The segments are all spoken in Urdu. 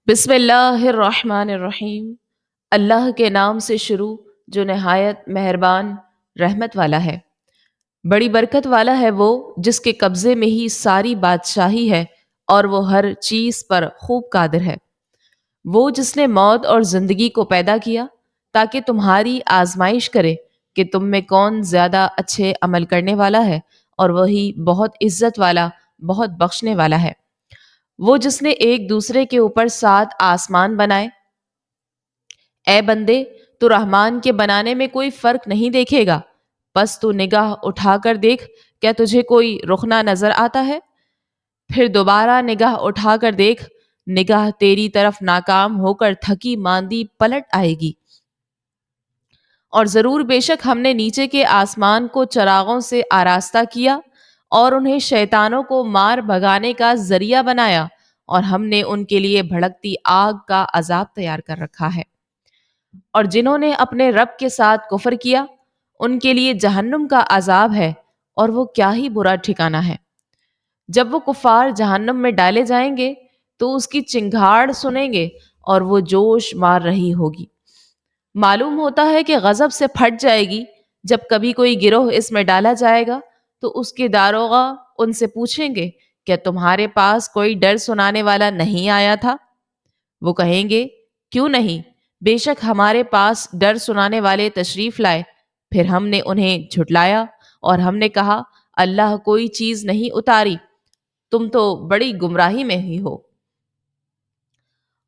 بسم اللہ الرحمن الرحیم۔ اللہ کے نام سے شروع جو نہایت مہربان رحمت والا ہے۔ بڑی برکت والا ہے وہ جس کے قبضے میں ہی ساری بادشاہی ہے اور وہ ہر چیز پر خوب قادر ہے۔ وہ جس نے موت اور زندگی کو پیدا کیا تاکہ تمہاری آزمائش کرے کہ تم میں کون زیادہ اچھے عمل کرنے والا ہے، اور وہی بہت عزت والا، بہت بخشنے والا ہے۔ وہ جس نے ایک دوسرے کے اوپر 7 آسمان بنائے۔ اے بندے، تو رحمان کے بنانے میں کوئی فرق نہیں دیکھے گا، بس تو نگاہ اٹھا کر دیکھ، کیا تجھے کوئی رخنہ نظر آتا ہے؟ پھر دوبارہ نگاہ اٹھا کر دیکھ، نگاہ تیری طرف ناکام ہو کر تھکی ماندی پلٹ آئے گی۔ اور ضرور بے شک ہم نے نیچے کے آسمان کو چراغوں سے آراستہ کیا اور انہیں شیطانوں کو مار بھگانے کا ذریعہ بنایا، اور ہم نے ان کے لیے بھڑکتی آگ کا عذاب تیار کر رکھا ہے۔ اور جنہوں نے اپنے رب کے ساتھ کفر کیا ان کے لیے جہنم کا عذاب ہے، اور وہ کیا ہی برا ٹھکانہ ہے۔ جب وہ کفار جہنم میں ڈالے جائیں گے تو اس کی چنگھاڑ سنیں گے اور وہ جوش مار رہی ہوگی۔ معلوم ہوتا ہے کہ غضب سے پھٹ جائے گی۔ جب کبھی کوئی گروہ اس میں ڈالا جائے گا تو اس کے داروغہ ان سے پوچھیں گے، کیا تمہارے پاس کوئی ڈر سنانے والا نہیں آیا تھا؟ وہ کہیں گے، کیوں نہیں، بے شک ہمارے پاس ڈر سنانے والے تشریف لائے۔ پھر ہم نے انہیں جھٹلایا اور ہم نے کہا، اللہ کوئی چیز نہیں اتاری، تم تو بڑی گمراہی میں ہی ہو۔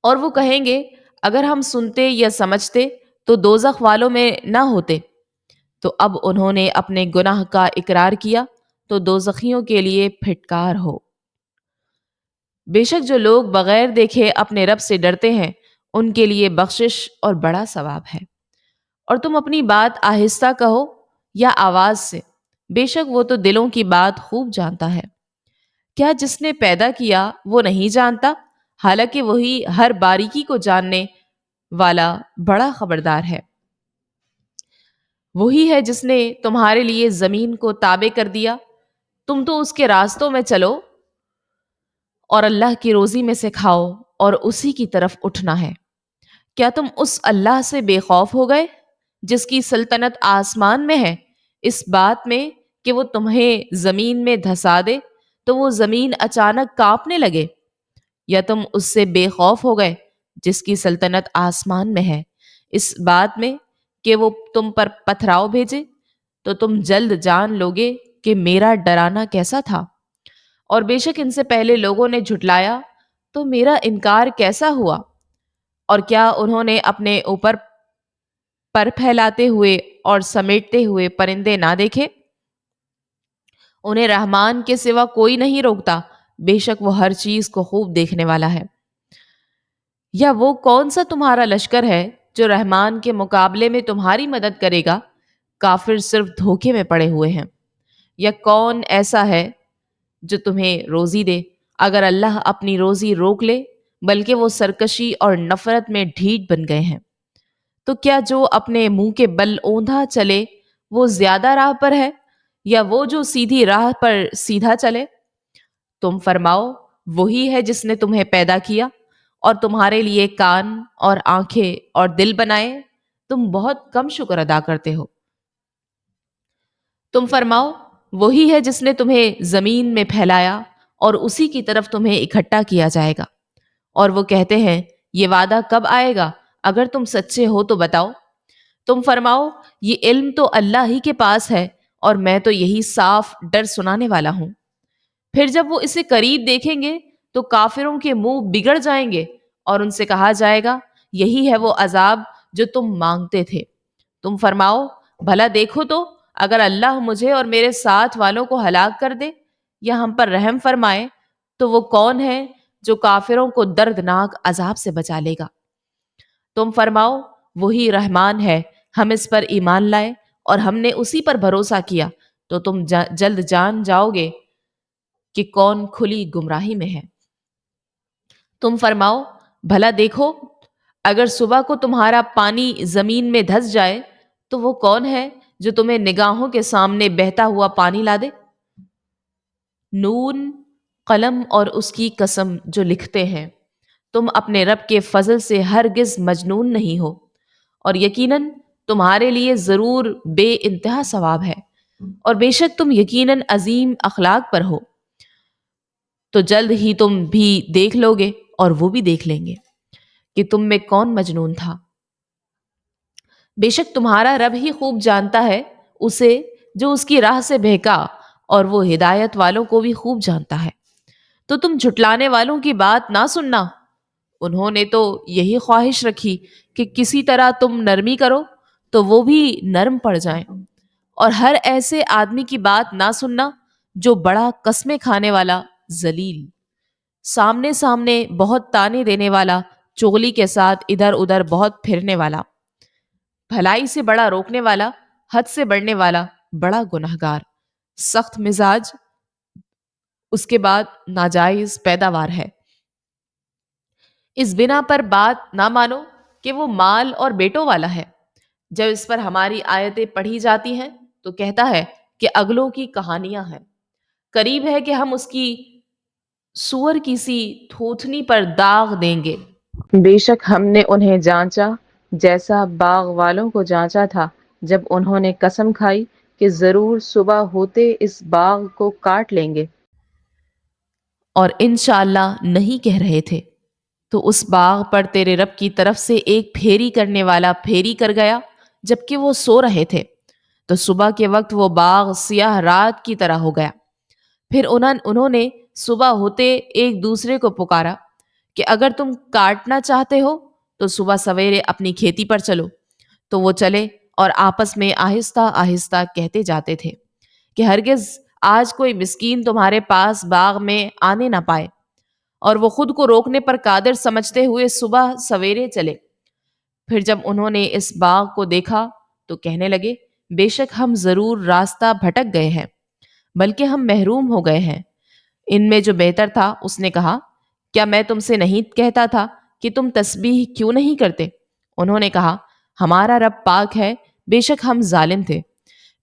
اور وہ کہیں گے، اگر ہم سنتے یا سمجھتے تو دوزخ والوں میں نہ ہوتے۔ تو اب انہوں نے اپنے گناہ کا اقرار کیا تو دوزخیوں کے لیے پھٹکار ہو۔ بے شک جو لوگ بغیر دیکھے اپنے رب سے ڈرتے ہیں ان کے لیے بخشش اور بڑا ثواب ہے۔ اور تم اپنی بات آہستہ کہو یا آواز سے، بے شک وہ تو دلوں کی بات خوب جانتا ہے۔ کیا جس نے پیدا کیا وہ نہیں جانتا؟ حالانکہ وہی ہر باریکی کو جاننے والا بڑا خبردار ہے۔ وہی ہے جس نے تمہارے لیے زمین کو تابع کر دیا، تم تو اس کے راستوں میں چلو اور اللہ کی روزی میں سے کھاؤ اور اسی کی طرف اٹھنا ہے۔ کیا تم اس اللہ سے بے خوف ہو گئے جس کی سلطنت آسمان میں ہے، اس بات میں کہ وہ تمہیں زمین میں دھسا دے تو وہ زمین اچانک کانپنے لگے؟ یا تم اس سے بے خوف ہو گئے جس کی سلطنت آسمان میں ہے، اس بات میں کہ وہ تم پر پتھراؤ بھیجے تو تم جلد جان لوگے کہ میرا ڈرانا کیسا تھا؟ اور بے شک ان سے پہلے لوگوں نے جھٹلایا تو میرا انکار کیسا ہوا؟ اور کیا انہوں نے اپنے اوپر پر پھیلاتے ہوئے اور سمیٹتے ہوئے پرندے نہ دیکھے؟ انہیں رحمان کے سوا کوئی نہیں روکتا، بے شک وہ ہر چیز کو خوب دیکھنے والا ہے۔ یا وہ کون سا تمہارا لشکر ہے جو رحمان کے مقابلے میں تمہاری مدد کرے گا؟ کافر صرف دھوکے میں پڑے ہوئے ہیں۔ یا کون ایسا ہے جو تمہیں روزی دے اگر اللہ اپنی روزی روک لے، بلکہ وہ سرکشی اور نفرت میں ڈھیٹ بن گئے ہیں۔ تو کیا جو اپنے منہ کے بل اوندھا چلے وہ زیادہ راہ پر ہے، یا وہ جو سیدھی راہ پر سیدھا چلے؟ تم فرماؤ، وہی ہے جس نے تمہیں پیدا کیا اور تمہارے لیے کان اور آنکھیں اور دل بنائے، تم بہت کم شکر ادا کرتے ہو۔ تم فرماؤ، وہی ہے جس نے تمہیں زمین میں پھیلایا اور اسی کی طرف تمہیں اکٹھا کیا جائے گا۔ اور وہ کہتے ہیں، یہ وعدہ کب آئے گا؟ اگر تم سچے ہو تو بتاؤ۔ تم فرماؤ، یہ علم تو اللہ ہی کے پاس ہے اور میں تو یہی صاف ڈر سنانے والا ہوں۔ پھر جب وہ اسے قریب دیکھیں گے تو کافروں کے منہ بگڑ جائیں گے اور ان سے کہا جائے گا، یہی ہے وہ عذاب جو تم مانگتے تھے۔ تم فرماؤ، بھلا دیکھو تو، اگر اللہ مجھے اور میرے ساتھ والوں کو ہلاک کر دے یا ہم پر رحم فرمائے تو وہ کون ہے جو کافروں کو دردناک عذاب سے بچا لے گا؟ تم فرماؤ، وہی رحمان ہے، ہم اس پر ایمان لائے اور ہم نے اسی پر بھروسہ کیا تو تم جلد جان جاؤ گے کہ کون کھلی گمراہی میں ہے۔ تم فرماؤ، بھلا دیکھو، اگر صبح کو تمہارا پانی زمین میں دھس جائے تو وہ کون ہے جو تمہیں نگاہوں کے سامنے بہتا ہوا پانی لا دے؟ نون، قلم اور اس کی قسم جو لکھتے ہیں، تم اپنے رب کے فضل سے ہرگز مجنون نہیں ہو، اور یقیناً تمہارے لیے ضرور بے انتہا ثواب ہے، اور بے شک تم یقیناً عظیم اخلاق پر ہو۔ تو جلد ہی تم بھی دیکھ لو گے اور وہ بھی دیکھ لیں گے کہ تم میں کون مجنون تھا۔ بے شک تمہارا رب ہی خوب جانتا ہے اسے جو اس کی راہ سے بہکا، اور وہ ہدایت والوں کو بھی خوب جانتا ہے۔ تو تم جھٹلانے والوں کی بات نہ سننا، انہوں نے تو یہی خواہش رکھی کہ کسی طرح تم نرمی کرو تو وہ بھی نرم پڑ جائیں، اور ہر ایسے آدمی کی بات نہ سننا جو بڑا قسمیں کھانے والا، ذلیل، سامنے سامنے بہت تانے دینے والا، چغلی کے ساتھ ادھر ادھر بہت پھرنے والا، بھلائی سے بڑا روکنے والا، حد سے بڑھنے والا، بڑا گنہگار، سخت مزاج، اس کے بعد ناجائز پیداوار ہے۔ اس بنا پر بات نہ مانو کہ وہ مال اور بیٹوں والا ہے۔ جب اس پر ہماری آیتیں پڑھی جاتی ہیں تو کہتا ہے کہ اگلوں کی کہانیاں ہیں، قریب ہے کہ ہم اس کی سور کی سی تھوتنی پر داغ دیں گے۔ بے شک ہم نے انہیں جانچا جیسا باغ والوں کو جانچا تھا جب انہوں نے قسم کھائی کہ ضرور صبح ہوتے اس باغ کو کاٹ لیں گے، اور انشاءاللہ نہیں کہہ رہے تھے۔ تو اس باغ پر تیرے رب کی طرف سے ایک پھیری کرنے والا پھیری کر گیا جبکہ وہ سو رہے تھے، تو صبح کے وقت وہ باغ سیاہ رات کی طرح ہو گیا۔ پھر انہوں نے صبح ہوتے ایک دوسرے کو پکارا کہ اگر تم کاٹنا چاہتے ہو تو صبح سویرے اپنی کھیتی پر چلو۔ تو وہ چلے اور آپس میں آہستہ آہستہ کہتے جاتے تھے کہ ہرگز آج کوئی مسکین تمہارے پاس باغ میں آنے نہ پائے، اور وہ خود کو روکنے پر قادر سمجھتے ہوئے صبح سویرے چلے۔ پھر جب انہوں نے اس باغ کو دیکھا تو کہنے لگے بے شک ہم ضرور راستہ بھٹک گئے ہیں، بلکہ ہم محروم ہو گئے ہیں۔ ان میں جو بہتر تھا اس نے کہا کیا میں تم سے نہیں کہتا تھا کہ تم تسبیح کیوں نہیں کرتے؟ انہوں نے کہا ہمارا رب پاک ہے، بے شک ہم ظالم تھے۔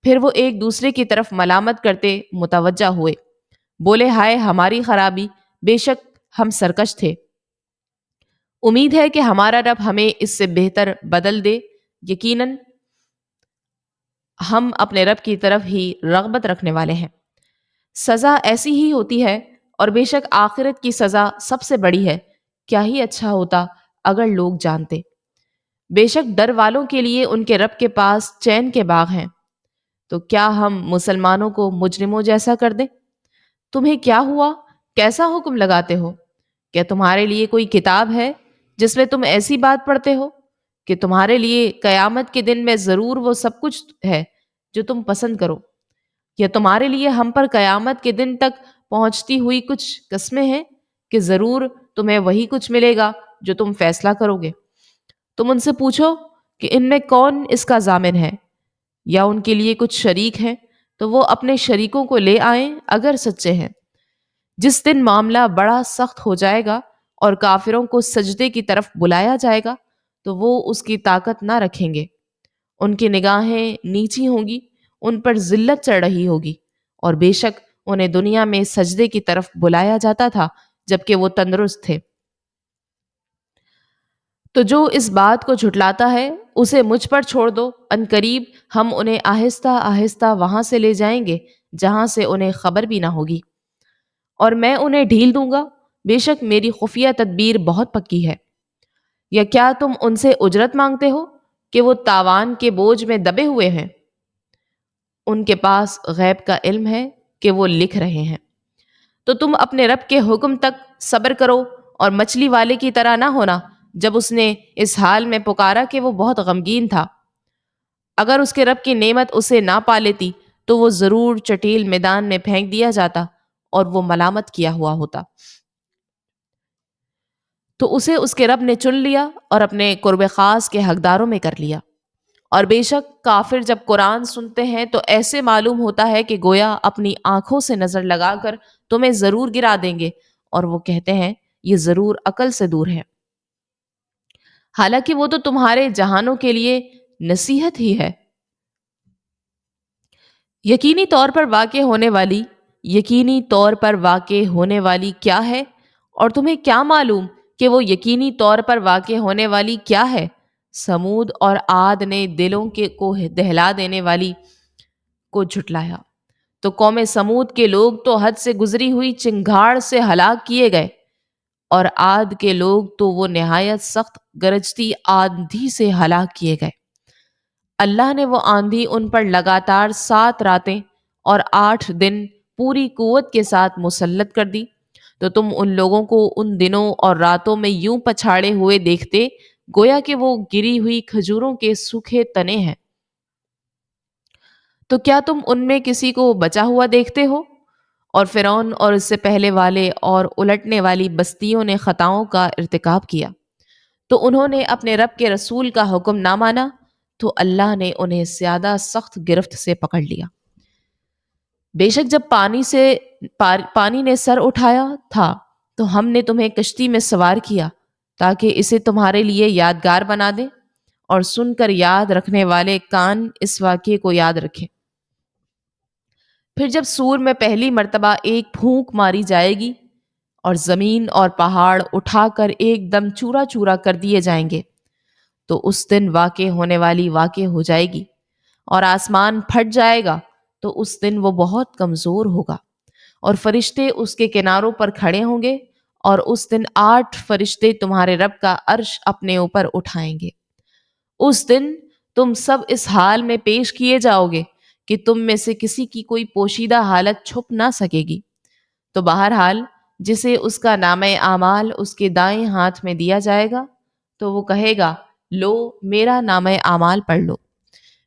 پھر وہ ایک دوسرے کی طرف ملامت کرتے متوجہ ہوئے، بولے ہائے ہماری خرابی، بے شک ہم سرکش تھے۔ امید ہے کہ ہمارا رب ہمیں اس سے بہتر بدل دے، یقیناً ہم اپنے رب کی طرف ہی رغبت رکھنے والے ہیں۔ سزا ایسی ہی ہوتی ہے، اور بے شک آخرت کی سزا سب سے بڑی ہے۔ کیا ہی اچھا ہوتا اگر لوگ جانتے۔ بے شک ڈر والوں کے لیے ان کے رب کے پاس چین کے باغ ہیں۔ تو کیا ہم مسلمانوں کو مجرموں جیسا کر دیں؟ تمہیں کیا ہوا؟ کیسا حکم لگاتے ہو؟ کیا تمہارے لیے کوئی کتاب ہے جس میں تم ایسی بات پڑھتے ہو کہ تمہارے لیے قیامت کے دن میں ضرور وہ سب کچھ ہے جو تم پسند کرو، یا تمہارے لیے ہم پر قیامت کے دن تک پہنچتی ہوئی کچھ قسمیں ہیں کہ ضرور تمہیں وہی کچھ ملے گا جو تم فیصلہ کرو گے؟ تم ان سے پوچھو کہ ان میں کون اس کا ضامن ہے، یا ان کے لیے کچھ شریک ہیں تو وہ اپنے شریکوں کو لے آئیں اگر سچے ہیں۔ جس دن معاملہ بڑا سخت ہو جائے گا اور کافروں کو سجدے کی طرف بلایا جائے گا تو وہ اس کی طاقت نہ رکھیں گے، ان کی نگاہیں نیچی ہوں گی، ان پر ذلت چڑھ رہی ہوگی، اور بے شک انہیں دنیا میں سجدے کی طرف بلایا جاتا تھا جبکہ وہ تندرست تھے۔ تو جو اس بات کو جھٹلاتا ہے اسے مجھ پر چھوڑ دو، ان قریب ہم انہیں آہستہ آہستہ وہاں سے لے جائیں گے جہاں سے انہیں خبر بھی نہ ہوگی، اور میں انہیں ڈھیل دوں گا، بے شک میری خفیہ تدبیر بہت پکی ہے۔ یا کیا تم ان سے اجرت مانگتے ہو کہ وہ تاوان کے بوجھ میں دبے ہوئے ہیں؟ ان کے پاس غیب کا علم ہے کہ وہ لکھ رہے ہیں۔ تو تم اپنے رب کے حکم تک صبر کرو، اور مچھلی والے کی طرح نہ ہونا جب اس نے اس حال میں پکارا کہ وہ بہت غمگین تھا۔ اگر اس کے رب کی نعمت اسے نہ پا لیتی تو وہ ضرور چٹیل میدان میں پھینک دیا جاتا اور وہ ملامت کیا ہوا ہوتا۔ تو اسے اس کے رب نے چن لیا اور اپنے قرب خاص کے حقداروں میں کر لیا۔ اور بے شک کافر جب قرآن سنتے ہیں تو ایسے معلوم ہوتا ہے کہ گویا اپنی آنکھوں سے نظر لگا کر تمہیں ضرور گرا دیں گے، اور وہ کہتے ہیں یہ ضرور عقل سے دور ہے، حالانکہ وہ تو تمہارے جہانوں کے لیے نصیحت ہی ہے۔ یقینی طور پر واقع ہونے والی، یقینی طور پر واقع ہونے والی کیا ہے، اور تمہیں کیا معلوم کہ وہ یقینی طور پر واقع ہونے والی کیا ہے؟ سمود اور عاد نے دلوں کے کو دہلا دینے والی کو جھٹلایا، تو قوم سمود کے لوگ تو حد سے گزری ہوئی چنگھاڑ سے ہلاک کیے گئے، اور عاد کے لوگ تو وہ نہایت سخت گرجتی آندھی سے ہلاک کیے گئے۔ اللہ نے وہ آندھی ان پر لگاتار 7 راتیں اور 8 دن پوری قوت کے ساتھ مسلط کر دی، تو تم ان لوگوں کو ان دنوں اور راتوں میں یوں پچھاڑے ہوئے دیکھتے گویا کہ وہ گری ہوئی کھجوروں کے سوکھے تنے ہیں۔ تو کیا تم ان میں کسی کو بچا ہوا دیکھتے ہو؟ اور فرعون اور اس سے پہلے والے اور الٹنے والی بستیوں نے خطاؤں کا ارتکاب کیا، تو انہوں نے اپنے رب کے رسول کا حکم نہ مانا، تو اللہ نے انہیں زیادہ سخت گرفت سے پکڑ لیا۔ بے شک جب پانی نے سر اٹھایا تھا تو ہم نے تمہیں کشتی میں سوار کیا تاکہ اسے تمہارے لیے یادگار بنا دیں، اور سن کر یاد رکھنے والے کان اس واقعے کو یاد رکھیں۔ پھر جب سور میں پہلی مرتبہ ایک پھونک ماری جائے گی اور زمین اور پہاڑ اٹھا کر ایک دم چورا چورا کر دیے جائیں گے، تو اس دن واقع ہونے والی واقع ہو جائے گی، اور آسمان پھٹ جائے گا، تو اس دن وہ بہت کمزور ہوگا، اور فرشتے اس کے کناروں پر کھڑے ہوں گے، اور اس دن 8 فرشتے تمہارے رب کا عرش اپنے اوپر اٹھائیں گے۔ اس دن تم سب اس حال میں پیش کیے جاؤ گے کہ تم میں سے کسی کی کوئی پوشیدہ حالت چھپ نہ سکے گی۔ تو بہرحال جسے اس کا نامہ اعمال اس کے دائیں ہاتھ میں دیا جائے گا، تو وہ کہے گا، لو میرا نامہ اعمال پڑھ لو،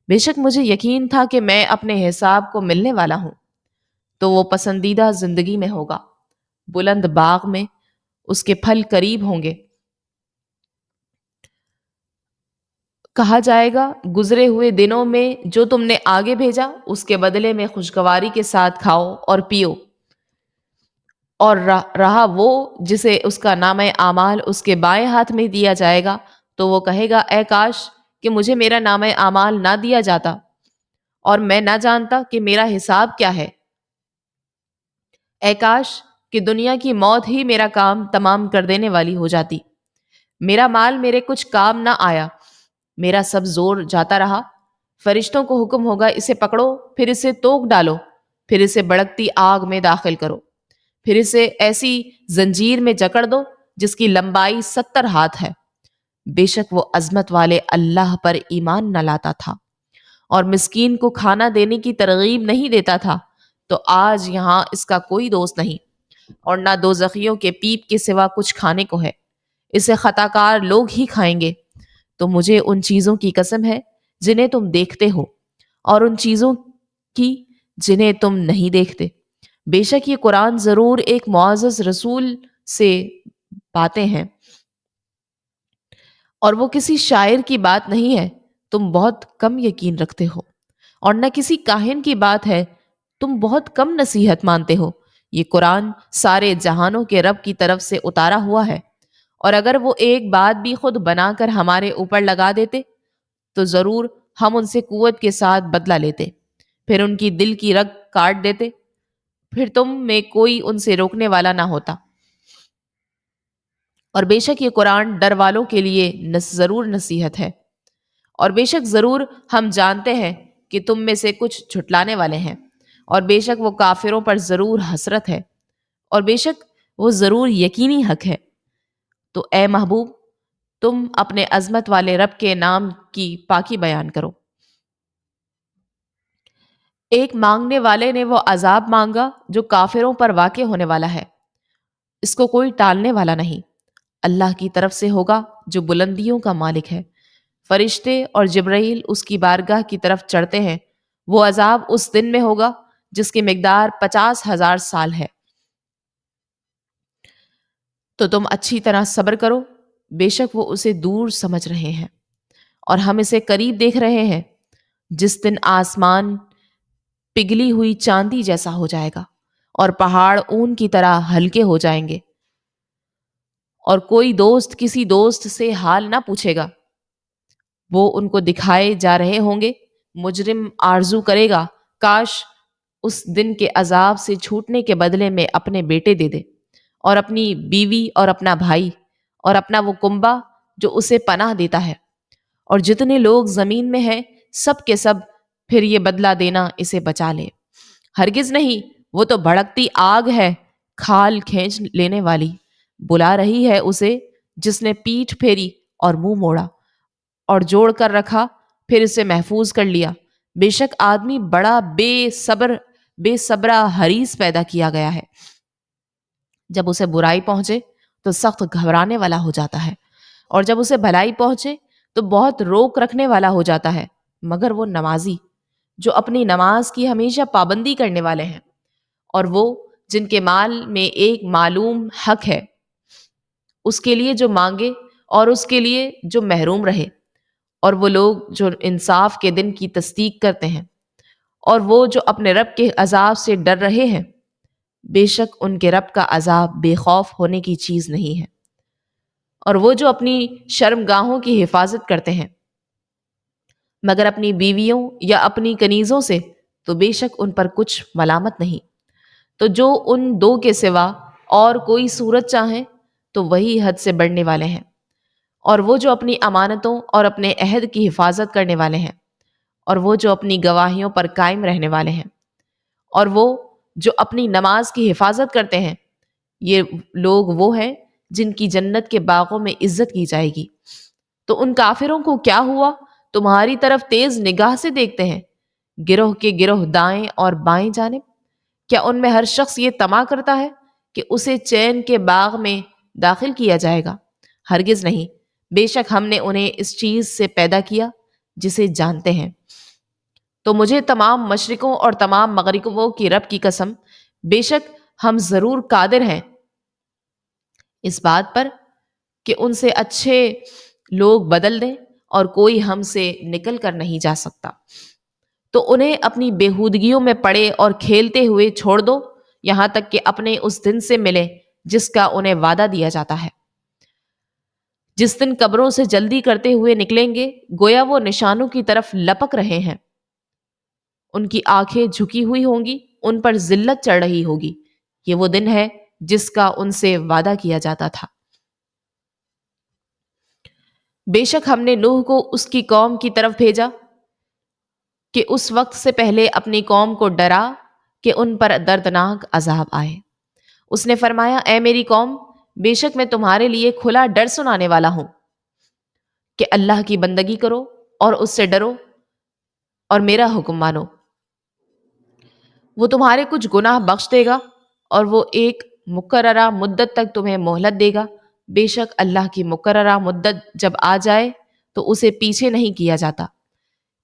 بے شک مجھے یقین تھا کہ میں اپنے حساب کو ملنے والا ہوں۔ تو وہ پسندیدہ زندگی میں ہوگا، بلند باغ میں، اس کے پھل قریب ہوں گے۔ کہا جائے گا، گزرے ہوئے دنوں میں جو تم نے آگے بھیجا اس کے بدلے میں خوشگواری کے ساتھ کھاؤ اور پیو، اور رہا وہ جسے اس کا نامہ اعمال اس کے بائیں ہاتھ میں دیا جائے گا، تو وہ کہے گا، اے کاش کہ مجھے میرا نامہ اعمال نہ دیا جاتا، اور میں نہ جانتا کہ میرا حساب کیا ہے۔ اے کاش کہ دنیا کی موت ہی میرا کام تمام کر دینے والی ہو جاتی، میرا مال میرے کچھ کام نہ آیا، میرا سب زور جاتا رہا۔ فرشتوں کو حکم ہوگا، اسے پکڑو، پھر اسے توک ڈالو، پھر اسے بڑکتی آگ میں داخل کرو، پھر اسے ایسی زنجیر میں جکڑ دو جس کی لمبائی 70 ہاتھ ہے۔ بے شک وہ عظمت والے اللہ پر ایمان نہ لاتا تھا اور مسکین کو کھانا دینے کی ترغیب نہیں دیتا تھا، تو آج یہاں اس کا کوئی دوست نہیں، اور نہ دوزخیوں کے پیپ کے سوا کچھ کھانے کو ہے، اسے خطا کار لوگ ہی کھائیں گے۔ تو مجھے ان چیزوں کی قسم ہے جنہیں تم دیکھتے ہو، اور ان چیزوں کی جنہیں تم نہیں دیکھتے۔ بے شک یہ قرآن ضرور ایک معزز رسول سے باتیں ہیں، اور وہ کسی شاعر کی بات نہیں ہے، تم بہت کم یقین رکھتے ہو، اور نہ کسی کاہن کی بات ہے، تم بہت کم نصیحت مانتے ہو۔ یہ قرآن سارے جہانوں کے رب کی طرف سے اتارا ہوا ہے، اور اگر وہ ایک بات بھی خود بنا کر ہمارے اوپر لگا دیتے تو ضرور ہم ان سے قوت کے ساتھ بدلہ لیتے، پھر ان کی دل کی رگ کاٹ دیتے، پھر تم میں کوئی ان سے روکنے والا نہ ہوتا۔ اور بے شک یہ قرآن ڈر والوں کے لیے ضرور نصیحت ہے، اور بے شک ضرور ہم جانتے ہیں کہ تم میں سے کچھ جھٹلانے والے ہیں، اور بے شک وہ کافروں پر ضرور حسرت ہے، اور بے شک وہ ضرور یقینی حق ہے۔ تو اے محبوب، تم اپنے عظمت والے رب کے نام کی پاکی بیان کرو۔ ایک مانگنے والے نے وہ عذاب مانگا جو کافروں پر واقع ہونے والا ہے، اس کو کوئی ٹالنے والا نہیں، اللہ کی طرف سے ہوگا جو بلندیوں کا مالک ہے۔ فرشتے اور جبرائیل اس کی بارگاہ کی طرف چڑھتے ہیں، وہ عذاب اس دن میں ہوگا جس کی مقدار 50,000 سال ہے۔ تو تم اچھی طرح صبر کرو، بے شک وہ اسے دور سمجھ رہے ہیں اور ہم اسے قریب دیکھ رہے ہیں، جس دن آسمان پگھلی ہوئی چاندی جیسا ہو جائے گا اور پہاڑ اون کی طرح ہلکے ہو جائیں گے، اور کوئی دوست کسی دوست سے حال نہ پوچھے گا، وہ ان کو دکھائے جا رہے ہوں گے۔ مجرم آرزو کرے گا، کاش اس دن کے عذاب سے چھوٹنے کے بدلے میں اپنے بیٹے دے دے، اور اپنی بیوی اور اپنا بھائی اور اپنا وہ کنبہ جو اسے پناہ دیتا ہے، اور جتنے لوگ زمین میں ہیں سب کے سب، پھر یہ بدلہ دینا اسے بچا لے۔ ہرگز نہیں، وہ تو بھڑکتی آگ ہے، کھال کھینچ لینے والی، بلا رہی ہے اسے جس نے پیٹھ پھیری اور منہ موڑا اور جوڑ کر رکھا، پھر اسے محفوظ کر لیا۔ بے شک آدمی بڑا بے صبرا حریص پیدا کیا گیا ہے، جب اسے برائی پہنچے تو سخت گھبرانے والا ہو جاتا ہے، اور جب اسے بھلائی پہنچے تو بہت روک رکھنے والا ہو جاتا ہے۔ مگر وہ نمازی جو اپنی نماز کی ہمیشہ پابندی کرنے والے ہیں، اور وہ جن کے مال میں ایک معلوم حق ہے، اس کے لیے جو مانگے اور اس کے لیے جو محروم رہے، اور وہ لوگ جو انصاف کے دن کی تصدیق کرتے ہیں، اور وہ جو اپنے رب کے عذاب سے ڈر رہے ہیں، بے شک ان کے رب کا عذاب بے خوف ہونے کی چیز نہیں ہے۔ اور وہ جو اپنی شرمگاہوں کی حفاظت کرتے ہیں، مگر اپنی بیویوں یا اپنی کنیزوں سے، تو بے شک ان پر کچھ ملامت نہیں۔ تو جو ان دو کے سوا اور کوئی صورت چاہیں تو وہی حد سے بڑھنے والے ہیں، اور وہ جو اپنی امانتوں اور اپنے عہد کی حفاظت کرنے والے ہیں، اور وہ جو اپنی گواہیوں پر قائم رہنے والے ہیں، اور وہ جو اپنی نماز کی حفاظت کرتے ہیں، یہ لوگ وہ ہیں جن کی جنت کے باغوں میں عزت کی جائے گی۔ تو ان کافروں کو کیا ہوا؟ تمہاری طرف تیز نگاہ سے دیکھتے ہیں، گروہ کے گروہ دائیں اور بائیں جانب۔ کیا ان میں ہر شخص یہ طمع کرتا ہے کہ اسے چین کے باغ میں داخل کیا جائے گا؟ ہرگز نہیں، بے شک ہم نے انہیں اس چیز سے پیدا کیا جسے جانتے ہیں۔ تو مجھے تمام مشرقوں اور تمام مغربوں کی رب کی قسم، بے شک ہم ضرور قادر ہیں اس بات پر کہ ان سے اچھے لوگ بدل دیں، اور کوئی ہم سے نکل کر نہیں جا سکتا۔ تو انہیں اپنی بےہودگیوں میں پڑے اور کھیلتے ہوئے چھوڑ دو، یہاں تک کہ اپنے اس دن سے ملے جس کا انہیں وعدہ دیا جاتا ہے۔ جس دن قبروں سے جلدی کرتے ہوئے نکلیں گے، گویا وہ نشانوں کی طرف لپک رہے ہیں، ان کی آنکھیں جھکی ہوئی ہوں گی، ان پر ذلت چڑھ رہی ہوگی۔ یہ وہ دن ہے جس کا ان سے وعدہ کیا جاتا تھا۔ بے شک ہم نے نوح کو اس کی قوم کی طرف بھیجا کہ اس وقت سے پہلے اپنی قوم کو ڈرا کہ ان پر دردناک عذاب آئے۔ اس نے فرمایا، اے میری قوم، بے شک میں تمہارے لیے کھلا ڈر سنانے والا ہوں کہ اللہ کی بندگی کرو اور اس سے ڈرو اور میرا حکم مانو۔ وہ تمہارے کچھ گناہ بخش دے گا، اور وہ ایک مقررہ مدت تک تمہیں مہلت دے گا۔ بے شک اللہ کی مقررہ مدت جب آ جائے تو اسے پیچھے نہیں کیا جاتا۔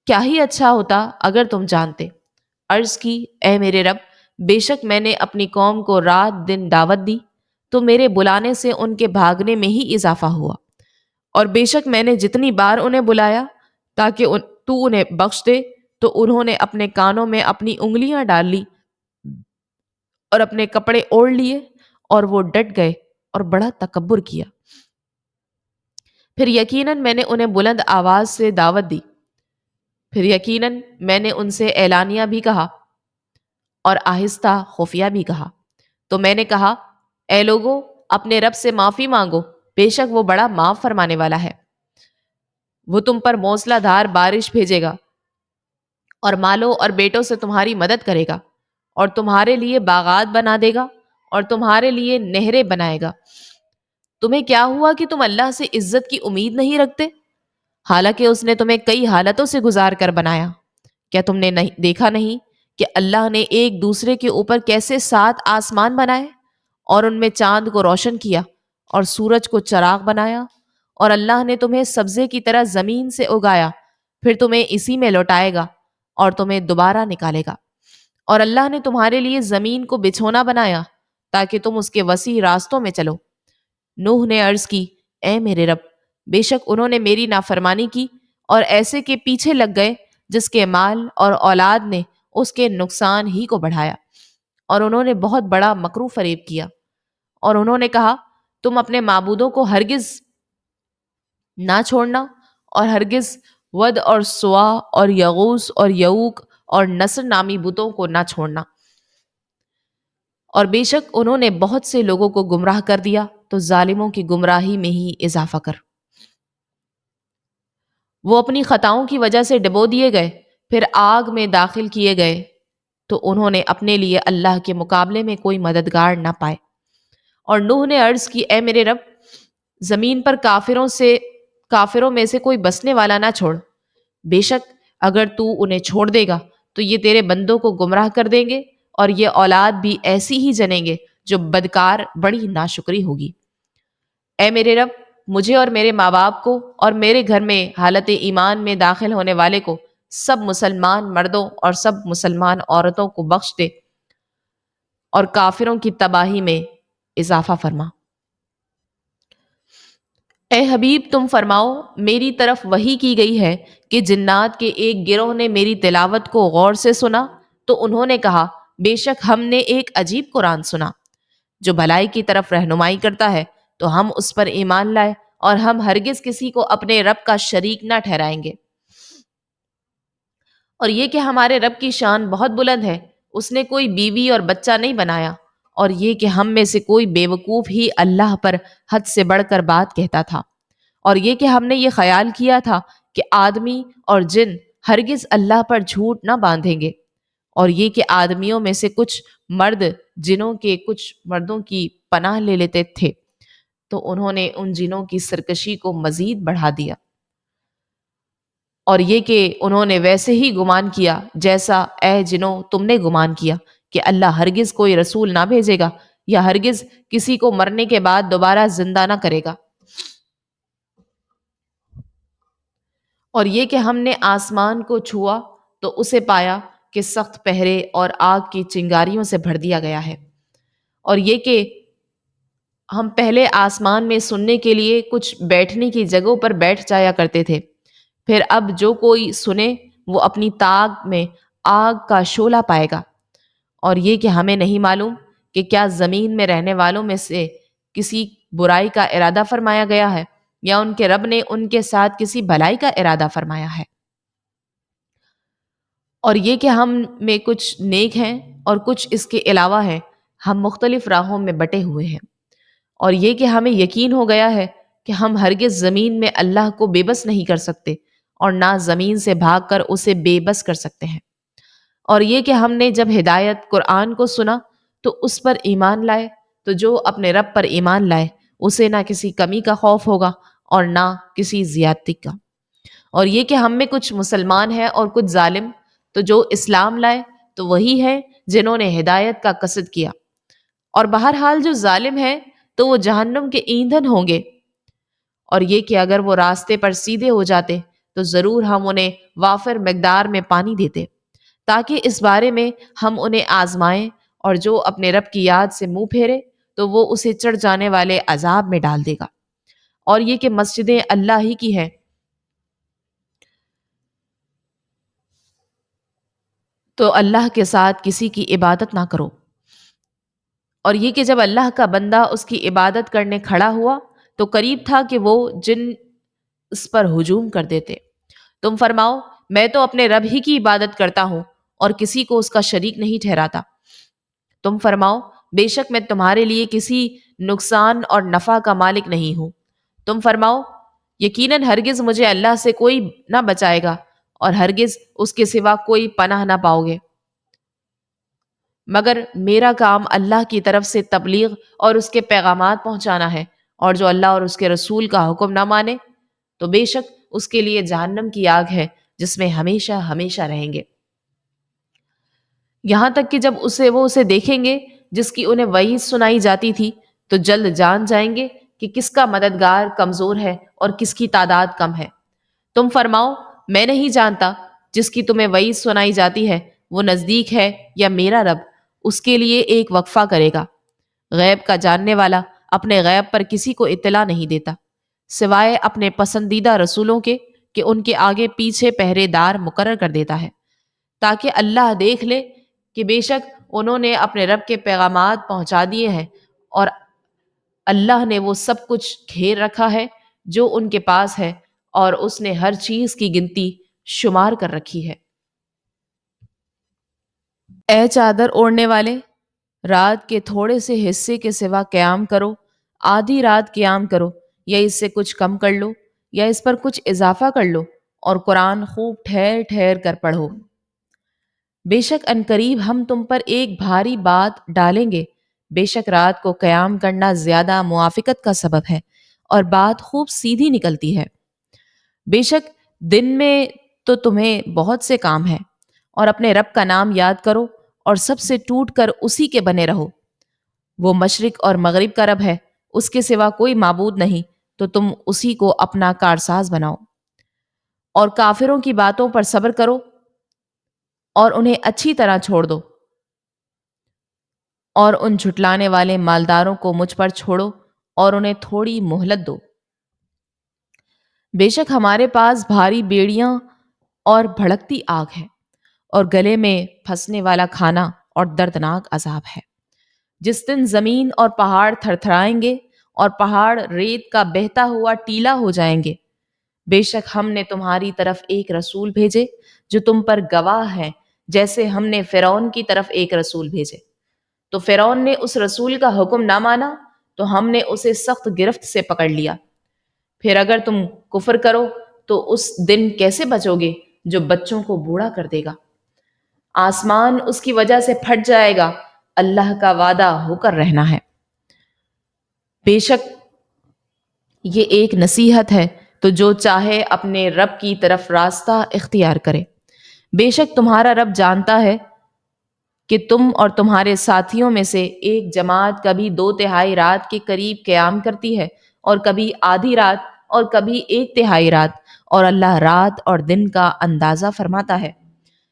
کیا ہی اچھا ہوتا اگر تم جانتے۔ عرض کی، اے میرے رب، بے شک میں نے اپنی قوم کو رات دن دعوت دی، تو میرے بلانے سے ان کے بھاگنے میں ہی اضافہ ہوا، اور بے شک میں نے جتنی بار انہیں بلایا تاکہ تو انہیں بخش دے، تو انہوں نے اپنے کانوں میں اپنی انگلیاں ڈال لی اور اپنے کپڑے اوڑھ لیے، اور وہ ڈٹ گئے اور بڑا تکبر کیا۔ پھر یقیناً میں نے انہیں بلند آواز سے دعوت دی، پھر یقیناً میں نے ان سے اعلانیہ بھی کہا اور آہستہ خفیہ بھی کہا۔ تو میں نے کہا، اے لوگو، اپنے رب سے معافی مانگو، بے شک وہ بڑا معاف فرمانے والا ہے۔ وہ تم پر موسلا دھار بارش بھیجے گا، اور مالوں اور بیٹوں سے تمہاری مدد کرے گا، اور تمہارے لیے باغات بنا دے گا، اور تمہارے لیے نہریں بنائے گا۔ تمہیں کیا ہوا کہ تم اللہ سے عزت کی امید نہیں رکھتے، حالانکہ اس نے تمہیں کئی حالتوں سے گزار کر بنایا؟ کیا تم نے دیکھا نہیں کہ اللہ نے ایک دوسرے کے اوپر کیسے 7 آسمان بنائے، اور ان میں چاند کو روشن کیا اور سورج کو چراغ بنایا، اور اللہ نے تمہیں سبزے کی طرح زمین سے اگایا، پھر تمہیں اسی میں لوٹائے گا اور تمہیں دوبارہ نکالے گا۔ اور اللہ نے تمہارے لیے زمین کو بچھونا بنایا تاکہ تم اس کے وسیع راستوں میں چلو۔ نوح نے عرض کی، اے میرے رب، بے شک انہوں نے میری نافرمانی کی اور ایسے کے پیچھے لگ گئے جس کے مال اور اولاد نے اس کے نقصان ہی کو بڑھایا، اور انہوں نے بہت بڑا مکر و فریب کیا۔ اور انہوں نے کہا، تم اپنے معبودوں کو ہرگز نہ چھوڑنا، اور ہرگز ود اور سوا اور یغوث اور یعوق اور نصر نامی بتوں کو نہ چھوڑنا۔ اور بے شک انہوں نے بہت سے لوگوں کو گمراہ کر دیا، تو ظالموں کی گمراہی میں ہی اضافہ کر۔ وہ اپنی خطاؤں کی وجہ سے ڈبو دیے گئے، پھر آگ میں داخل کیے گئے تو انہوں نے اپنے لیے اللہ کے مقابلے میں کوئی مددگار نہ پائے۔ اور نوح نے عرض کی، اے میرے رب، زمین پر کافروں میں سے کوئی بسنے والا نہ چھوڑ۔ بے شک اگر تو انہیں چھوڑ دے گا تو یہ تیرے بندوں کو گمراہ کر دیں گے، اور یہ اولاد بھی ایسی ہی جنیں گے جو بدکار بڑی ناشکری ہوگی۔ اے میرے رب، مجھے اور میرے ماں باپ کو اور میرے گھر میں حالت ایمان میں داخل ہونے والے کو، سب مسلمان مردوں اور سب مسلمان عورتوں کو بخش دے، اور کافروں کی تباہی میں اضافہ فرما۔ اے حبیب، تم فرماؤ، میری طرف وحی کی گئی ہے کہ جنات کے ایک گروہ نے میری تلاوت کو غور سے سنا تو انہوں نے کہا، بے شک ہم نے ایک عجیب قرآن سنا جو بھلائی کی طرف رہنمائی کرتا ہے، تو ہم اس پر ایمان لائے اور ہم ہرگز کسی کو اپنے رب کا شریک نہ ٹھہرائیں گے۔ اور یہ کہ ہمارے رب کی شان بہت بلند ہے، اس نے کوئی بیوی اور بچہ نہیں بنایا، اور یہ کہ ہم میں سے کوئی بے وقوف ہی اللہ پر حد سے بڑھ کر بات کہتا تھا، اور یہ کہ ہم نے یہ خیال کیا تھا کہ آدمی اور جن ہرگز اللہ پر جھوٹ نہ باندھیں گے، اور یہ کہ آدمیوں میں سے کچھ مرد جنوں کے کچھ مردوں کی پناہ لے لیتے تھے، تو انہوں نے ان جنوں کی سرکشی کو مزید بڑھا دیا، اور یہ کہ انہوں نے ویسے ہی گمان کیا جیسا اے جنوں تم نے گمان کیا کہ اللہ ہرگز کوئی رسول نہ بھیجے گا یا ہرگز کسی کو مرنے کے بعد دوبارہ زندہ نہ کرے گا۔ اور یہ کہ ہم نے آسمان کو چھوا تو اسے پایا کہ سخت پہرے اور آگ کی چنگاریوں سے بھر دیا گیا ہے، اور یہ کہ ہم پہلے آسمان میں سننے کے لیے کچھ بیٹھنے کی جگہوں پر بیٹھ جایا کرتے تھے، پھر اب جو کوئی سنے وہ اپنی طاق میں آگ کا شعلہ پائے گا۔ اور یہ کہ ہمیں نہیں معلوم کہ کیا زمین میں رہنے والوں میں سے کسی برائی کا ارادہ فرمایا گیا ہے یا ان کے رب نے ان کے ساتھ کسی بھلائی کا ارادہ فرمایا ہے۔ اور یہ کہ ہم میں کچھ نیک ہیں اور کچھ اس کے علاوہ ہیں، ہم مختلف راہوں میں بٹے ہوئے ہیں۔ اور یہ کہ ہمیں یقین ہو گیا ہے کہ ہم ہرگز زمین میں اللہ کو بے بس نہیں کر سکتے، اور نہ زمین سے بھاگ کر اسے بے بس کر سکتے ہیں۔ اور یہ کہ ہم نے جب ہدایت قرآن کو سنا تو اس پر ایمان لائے، تو جو اپنے رب پر ایمان لائے اسے نہ کسی کمی کا خوف ہوگا اور نہ کسی زیادتی کا۔ اور یہ کہ ہم میں کچھ مسلمان ہیں اور کچھ ظالم، تو جو اسلام لائے تو وہی ہے جنہوں نے ہدایت کا قصد کیا، اور بہرحال جو ظالم ہیں تو وہ جہنم کے ایندھن ہوں گے۔ اور یہ کہ اگر وہ راستے پر سیدھے ہو جاتے تو ضرور ہم انہیں وافر مقدار میں پانی دیتے، تاکہ اس بارے میں ہم انہیں آزمائیں، اور جو اپنے رب کی یاد سے منہ پھیرے تو وہ اسے چڑھ جانے والے عذاب میں ڈال دے گا۔ اور یہ کہ مسجدیں اللہ ہی کی ہیں، تو اللہ کے ساتھ کسی کی عبادت نہ کرو۔ اور یہ کہ جب اللہ کا بندہ اس کی عبادت کرنے کھڑا ہوا تو قریب تھا کہ وہ جن اس پر ہجوم کر دیتے۔ تم فرماؤ، میں تو اپنے رب ہی کی عبادت کرتا ہوں اور کسی کو اس کا شریک نہیں ٹھہراتا۔ تم فرماؤ، بے شک میں تمہارے لیے کسی نقصان اور نفع کا مالک نہیں ہوں۔ تم فرماؤ، یقیناً ہرگز مجھے اللہ سے کوئی نہ بچائے گا، اور ہرگز اس کے سوا کوئی پناہ نہ پاؤ گے، مگر میرا کام اللہ کی طرف سے تبلیغ اور اس کے پیغامات پہنچانا ہے، اور جو اللہ اور اس کے رسول کا حکم نہ مانے تو بے شک اس کے لیے جہنم کی آگ ہے جس میں ہمیشہ ہمیشہ رہیں گے، یہاں تک کہ جب وہ اسے دیکھیں گے جس کی انہیں وعید سنائی جاتی تھی تو جلد جان جائیں گے کہ کس کا مددگار کمزور ہے اور کس کی تعداد کم ہے۔ تم فرماؤ، میں نہیں جانتا، جس کی تمہیں وعید سنائی جاتی ہے وہ نزدیک ہے یا میرا رب اس کے لیے ایک وقفہ کرے گا۔ غیب کا جاننے والا اپنے غیب پر کسی کو اطلاع نہیں دیتا سوائے اپنے پسندیدہ رسولوں کے، کہ ان کے آگے پیچھے پہرے دار مقرر کر دیتا ہے، تاکہ اللہ دیکھ لے کہ بے شک انہوں نے اپنے رب کے پیغامات پہنچا دیے ہیں، اور اللہ نے وہ سب کچھ گھیر رکھا ہے جو ان کے پاس ہے، اور اس نے ہر چیز کی گنتی شمار کر رکھی ہے۔ اے چادر اوڑھنے والے، رات کے تھوڑے سے حصے کے سوا قیام کرو، آدھی رات قیام کرو یا اس سے کچھ کم کر لو یا اس پر کچھ اضافہ کر لو اور قرآن خوب ٹھہر ٹھہر کر پڑھو۔ بے شک عنقریب ہم تم پر ایک بھاری بات ڈالیں گے۔ بے شک رات کو قیام کرنا زیادہ موافقت کا سبب ہے اور بات خوب سیدھی نکلتی ہے۔ بے شک دن میں تو تمہیں بہت سے کام ہیں، اور اپنے رب کا نام یاد کرو اور سب سے ٹوٹ کر اسی کے بنے رہو۔ وہ مشرق اور مغرب کا رب ہے، اس کے سوا کوئی معبود نہیں، تو تم اسی کو اپنا کارساز بناؤ اور کافروں کی باتوں پر صبر کرو اور انہیں اچھی طرح چھوڑ دو، اور ان جھٹلانے والے مالداروں کو مجھ پر چھوڑو اور انہیں تھوڑی مہلت دو۔ بے شک ہمارے پاس بھاری بیڑیاں اور بھڑکتی آگ ہے اور گلے میں پھنسنے والا کھانا اور دردناک عذاب ہے۔ جس دن زمین اور پہاڑ تھر تھرائیں گے اور پہاڑ ریت کا بہتا ہوا ٹیلا ہو جائیں گے۔ بے شک ہم نے تمہاری طرف ایک رسول بھیجے جو تم پر گواہ ہے، جیسے ہم نے فرعون کی طرف ایک رسول بھیجے۔ تو فرعون نے اس رسول کا حکم نہ مانا تو ہم نے اسے سخت گرفت سے پکڑ لیا۔ پھر اگر تم کفر کرو تو اس دن کیسے بچو گے جو بچوں کو بوڑھا کر دے گا؟ آسمان اس کی وجہ سے پھٹ جائے گا، اللہ کا وعدہ ہو کر رہنا ہے۔ بے شک یہ ایک نصیحت ہے، تو جو چاہے اپنے رب کی طرف راستہ اختیار کرے۔ بے شک تمہارا رب جانتا ہے کہ تم اور تمہارے ساتھیوں میں سے ایک جماعت کبھی 2/3 رات کے قریب قیام کرتی ہے اور کبھی آدھی رات اور کبھی 1/3 رات، اور اللہ رات اور دن کا اندازہ فرماتا ہے۔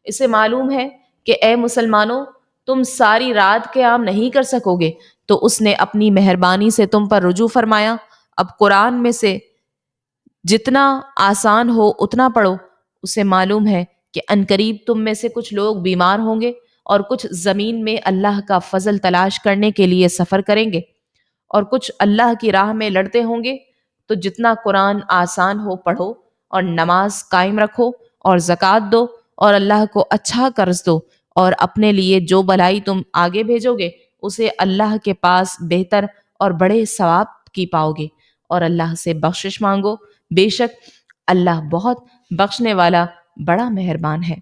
اسے معلوم ہے کہ اے مسلمانوں، تم ساری رات قیام نہیں کر سکو گے، تو اس نے اپنی مہربانی سے تم پر رجوع فرمایا۔ اب قرآن میں سے جتنا آسان ہو اتنا پڑھو۔ اسے معلوم ہے کہ عنقریب تم میں سے کچھ لوگ بیمار ہوں گے اور کچھ زمین میں اللہ کا فضل تلاش کرنے کے لیے سفر کریں گے، اور کچھ اللہ کی راہ میں لڑتے ہوں گے۔ تو جتنا قرآن آسان ہو پڑھو اور نماز قائم رکھو اور زکوٰۃ دو اور اللہ کو اچھا قرض دو، اور اپنے لیے جو بھلائی تم آگے بھیجو گے اسے اللہ کے پاس بہتر اور بڑے ثواب کی پاؤ گے، اور اللہ سے بخشش مانگو۔ بے شک اللہ بہت بخشنے والا بڑا مہربان ہے۔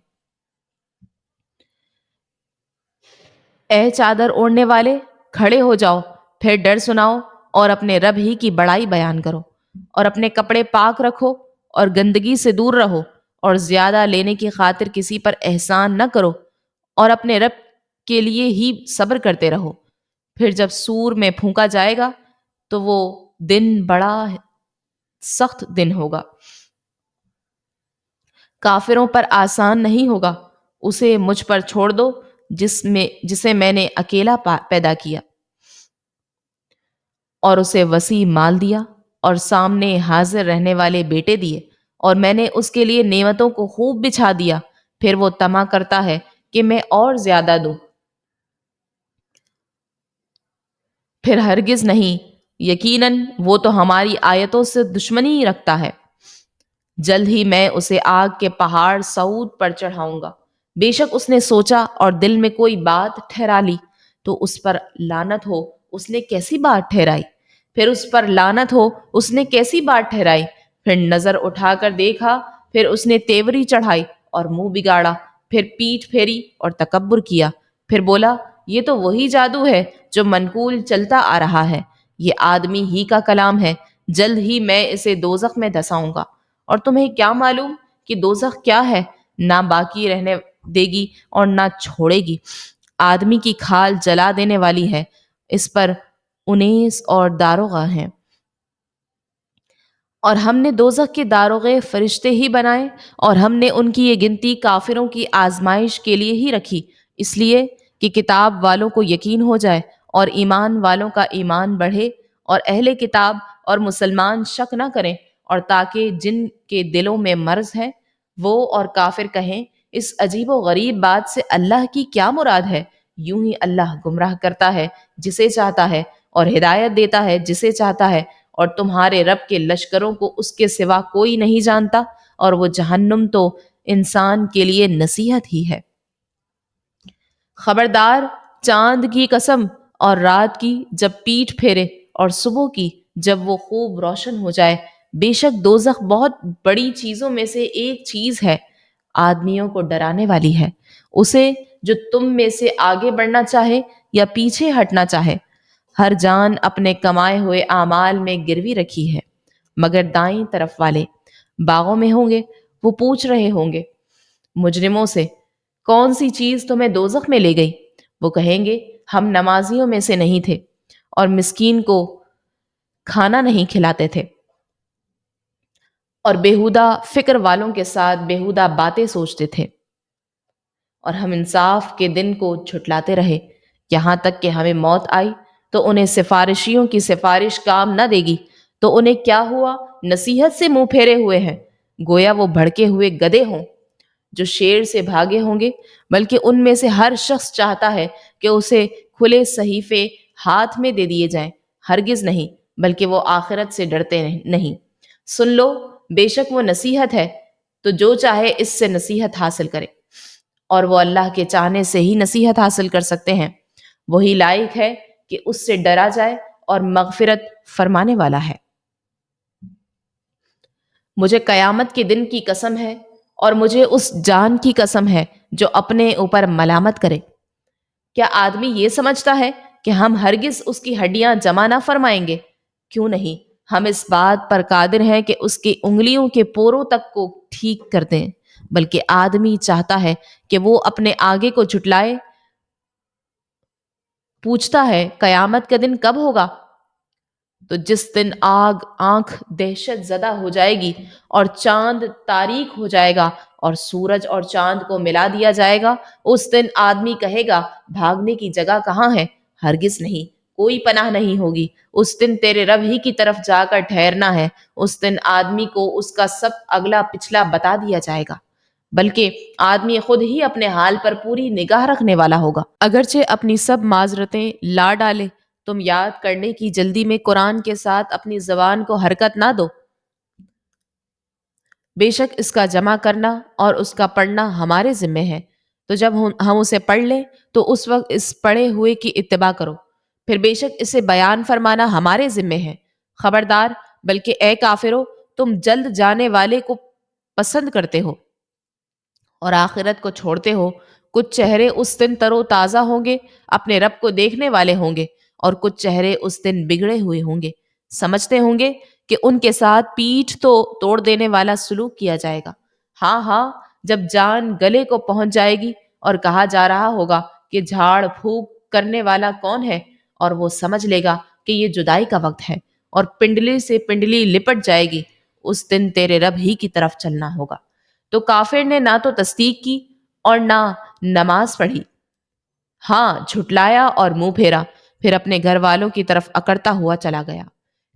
اے چادر اوڑھنے والے، کھڑے ہو جاؤ، پھر ڈر سناؤ اور اپنے رب ہی کی بڑائی بیان کرو، اور اپنے کپڑے پاک رکھو اور گندگی سے دور رہو، اور زیادہ لینے کی خاطر کسی پر احسان نہ کرو، اور اپنے رب کے لیے ہی صبر کرتے رہو۔ پھر جب سور میں پھونکا جائے گا تو وہ دن بڑا سخت دن ہوگا، کافروں پر آسان نہیں ہوگا۔ اسے مجھ پر چھوڑ دو جسے میں نے اکیلا پیدا کیا، اور اسے وسیع مال دیا اور سامنے حاضر رہنے والے بیٹے دیے، اور میں نے اس کے لیے نعمتوں کو خوب بچھا دیا۔ پھر وہ طمع کرتا ہے کہ میں اور زیادہ دوں، پھر ہرگز نہیں، یقیناً وہ تو ہماری آیتوں سے دشمنی رکھتا ہے۔ جلد ہی میں اسے آگ کے پہاڑ سعود پر چڑھاؤں گا۔ بے شک اس نے سوچا اور دل میں کوئی بات ٹھہرا لی، تو اس پر لعنت ہو، اس نے کیسی بات ٹھہرائی؟ پھر اس پر لعنت ہو، اس نے کیسی بات ٹھہرائی؟ پھر نظر اٹھا کر دیکھا، پھر اس نے تیوری چڑھائی اور منہ بگاڑا، پھر پیٹھ پھیری اور تکبر کیا، پھر بولا یہ تو وہی جادو ہے جو منقول چلتا آ رہا ہے، یہ آدمی ہی کا کلام ہے، جلد ہی میں اسے دوزخ میں دھساؤں گا۔ اور تمہیں کیا معلوم کہ دوزخ کیا ہے؟ نہ باقی رہنے دے گی اور نہ چھوڑے گی، آدمی کی کھال جلا دینے والی ہے، اس پر 19 اور داروغہ ہیں۔ اور ہم نے دوزخ کے داروغے فرشتے ہی بنائے، اور ہم نے ان کی یہ گنتی کافروں کی آزمائش کے لیے ہی رکھی، اس لیے کہ کتاب والوں کو یقین ہو جائے اور ایمان والوں کا ایمان بڑھے، اور اہل کتاب اور مسلمان شک نہ کریں، اور تاکہ جن کے دلوں میں مرض ہے وہ اور کافر کہیں اس عجیب و غریب بات سے اللہ کی کیا مراد ہے۔ یوں ہی اللہ گمراہ کرتا ہے جسے چاہتا ہے اور ہدایت دیتا ہے جسے چاہتا ہے، اور تمہارے رب کے لشکروں کو اس کے سوا کوئی نہیں جانتا، اور وہ جہنم تو انسان کے لیے نصیحت ہی ہے۔ خبردار، چاند کی قسم اور رات کی جب پیٹھ پھیرے اور صبح کی جب وہ خوب روشن ہو جائے۔ بے شک دوزخ بہت بڑی چیزوں میں سے ایک چیز ہے، آدمیوں کو ڈرانے والی ہے، اسے جو تم میں سے آگے بڑھنا چاہے یا پیچھے ہٹنا چاہے۔ ہر جان اپنے کمائے ہوئے اعمال میں گروی رکھی ہے، مگر دائیں طرف والے باغوں میں ہوں گے۔ وہ پوچھ رہے ہوں گے مجرموں سے، کون سی چیز تمہیں دوزخ میں لے گئی؟ وہ کہیں گے، ہم نمازیوں میں سے نہیں تھے اور مسکین کو کھانا نہیں کھلاتے تھے اور بیہودہ فکر والوں کے ساتھ بیہودہ باتیں سوچتے تھے، اور ہم انصاف کے دن کو جھٹلاتے رہے یہاں تک کہ ہمیں موت آئی۔ تو انہیں سفارشیوں کی سفارش کام نہ دے گی، تو انہیں کیا ہوا؟ نصیحت سے منہ پھیرے ہوئے ہیں، گویا وہ بھڑکے ہوئے گدھے ہوں جو شیر سے بھاگے ہوں گے۔ بلکہ ان میں سے ہر شخص چاہتا ہے کہ اسے کھلے صحیفے ہاتھ میں دے دیے جائیں، ہرگز نہیں، بلکہ وہ آخرت سے ڈرتے نہیں۔ سن لو، بے شک وہ نصیحت ہے، تو جو چاہے اس سے نصیحت حاصل کرے، اور وہ اللہ کے چاہنے سے ہی نصیحت حاصل کر سکتے ہیں۔ وہی لائق ہے کہ اس سے ڈرا جائے اور مغفرت فرمانے والا ہے۔ مجھے قیامت کے دن کی قسم ہے، اور مجھے اس جان کی قسم ہے جو اپنے اوپر ملامت کرے۔ کیا آدمی یہ سمجھتا ہے کہ ہم ہرگز اس کی ہڈیاں جمع نہ فرمائیں گے؟ کیوں نہیں، ہم اس بات پر قادر ہیں کہ اس کی انگلیوں کے پوروں تک کو ٹھیک کر دیں۔ بلکہ آدمی چاہتا ہے کہ وہ اپنے آگے کو جھٹلائے۔ پوچھتا ہے قیامت کا دن کب ہوگا؟ تو جس دن آنکھ دہشت زدہ ہو جائے گی اور چاند تاریک ہو جائے گا اور سورج اور چاند کو ملا دیا جائے گا، اس دن آدمی کہے گا بھاگنے کی جگہ کہاں ہے؟ ہرگز نہیں، کوئی پناہ نہیں ہوگی۔ اس دن تیرے رب ہی کی طرف جا کر ٹھہرنا ہے۔ اس دن آدمی کو اس کا سب اگلا پچھلا بتا دیا جائے گا، بلکہ آدمی خود ہی اپنے حال پر پوری نگاہ رکھنے والا ہوگا۔ اگرچہ اپنی سب معذرتیں لا ڈالے، تم یاد کرنے کی جلدی میں قرآن کے ساتھ اپنی زبان کو حرکت نہ دو۔ بے شک اس کا جمع کرنا اور اس کا پڑھنا ہمارے ذمے ہے، تو جب ہم اسے پڑھ لیں تو اس وقت اس پڑھے ہوئے کی اتباع کرو۔ پھر بے شک اسے بیان فرمانا ہمارے ذمے ہے۔ خبردار، بلکہ اے کافرو، تم جلد جانے والے کو پسند کرتے ہو اور آخرت کو چھوڑتے ہو۔ کچھ چہرے اس دن تر و تازہ ہوں گے، اپنے رب کو دیکھنے والے ہوں گے، اور کچھ چہرے اس دن بگڑے ہوئے ہوں گے، سمجھتے ہوں گے کہ ان کے ساتھ پیٹھ تو توڑ دینے والا سلوک کیا جائے گا۔ ہاں ہاں، جب جان گلے کو پہنچ جائے گی اور کہا جا رہا ہوگا کہ جھاڑ پھونک کرنے والا کون ہے، اور وہ سمجھ لے گا کہ یہ جدائی کا وقت ہے، اور پنڈلی سے پنڈلی لپٹ جائے گی، اس دن تیرے رب ہی کی طرف چلنا ہوگا۔ تو کافر نے نہ تو تصدیق کی اور نہ نماز پڑھی، ہاں جھٹلایا اور منہ پھیرا، پھر اپنے گھر والوں کی طرف اکڑتا ہوا چلا گیا۔